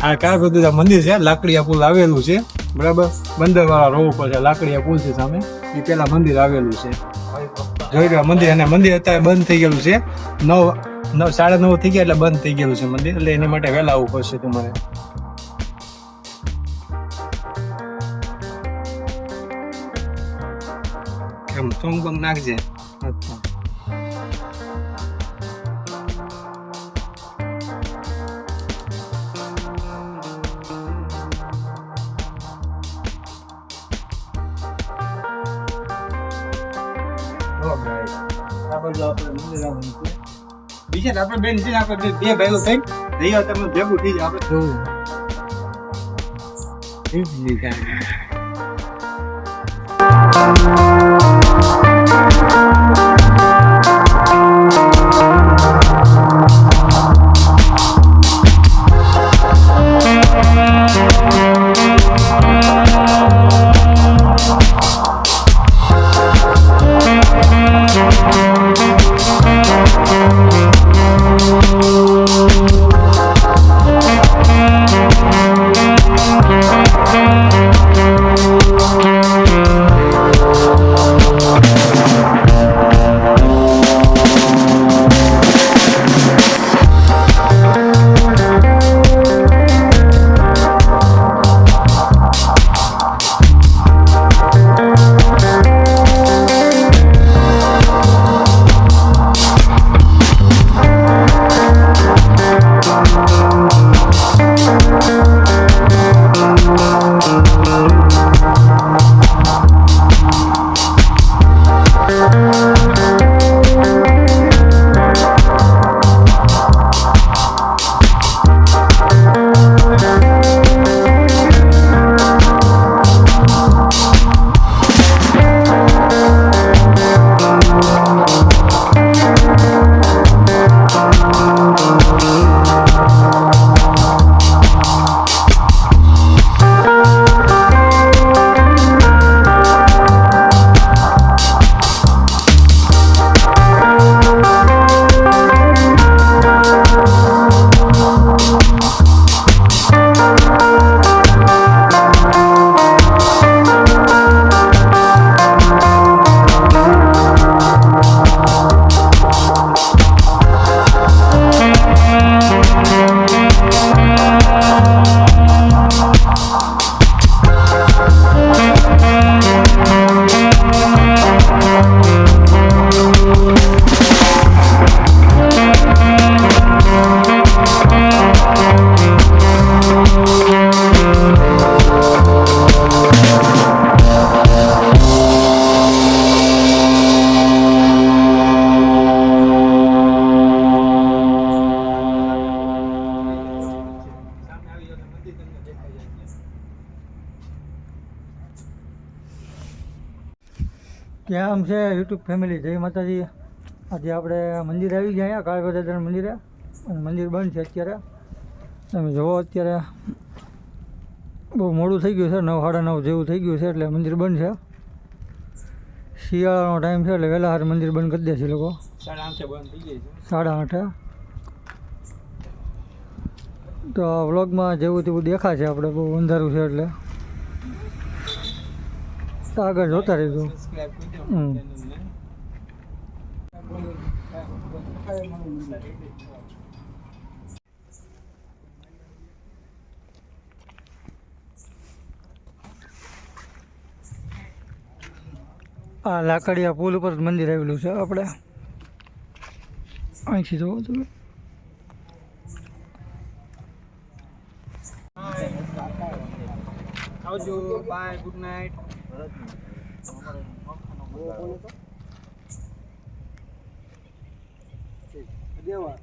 આ કાળભદ્ર મંદિર છે, લાકડીયા પુલ આવેલું છે બરાબર, બંદર વાળા રોડ પર છે, લાકડીયા પુલ છે સામે, એ પેલા મંદિર આવેલું છે. જોઈ લો મંદિર, અને મંદિર અત્યારે બંધ થઈ ગયેલું છે. 9:30 થઈ ગયા એટલે બંધ થઈ ગયેલું છે મંદિર, એટલે એની માટે વહેલા આવવું પડશે તમારે. કેમ સોંગ બંગ નાખજે. અચ્છા બીજા આપણે બેન છે, આપણે બે ભાઈઓ થઈ રહ્યા, તમે ભેગું થઈ જાય આપણે જોવું. કેમ છે યુટ્યુબ ફેમિલી, જય માતાજી. આજે આપણે મંદિર આવી ગયા અહીંયા કાળભદ્ર મંદિરે, અને મંદિર બંધ છે અત્યારે. તમે જુઓ અત્યારે બહુ મોડું થઈ ગયું છે, 9:30 જેવું થઈ ગયું છે, એટલે મંદિર બંધ છે. શિયાળાનો ટાઈમ છે એટલે વહેલા હાર મંદિર બંધ કરી દે છે લોકો. 8:30 બંધ થઈ જાય છે. 8:30. તો આ વ્લોગમાં જેવું તેવું દેખાશે, આપણે બહુ અંધારું છે એટલે આગળ જોતા રહીશું. આ લાકડીયા પુલ ઉપર મંદિર આવેલું છે. આપણે અહીંથી જોવો તમે. આવજો, બાય, ગુડ નાઇટ. દેવા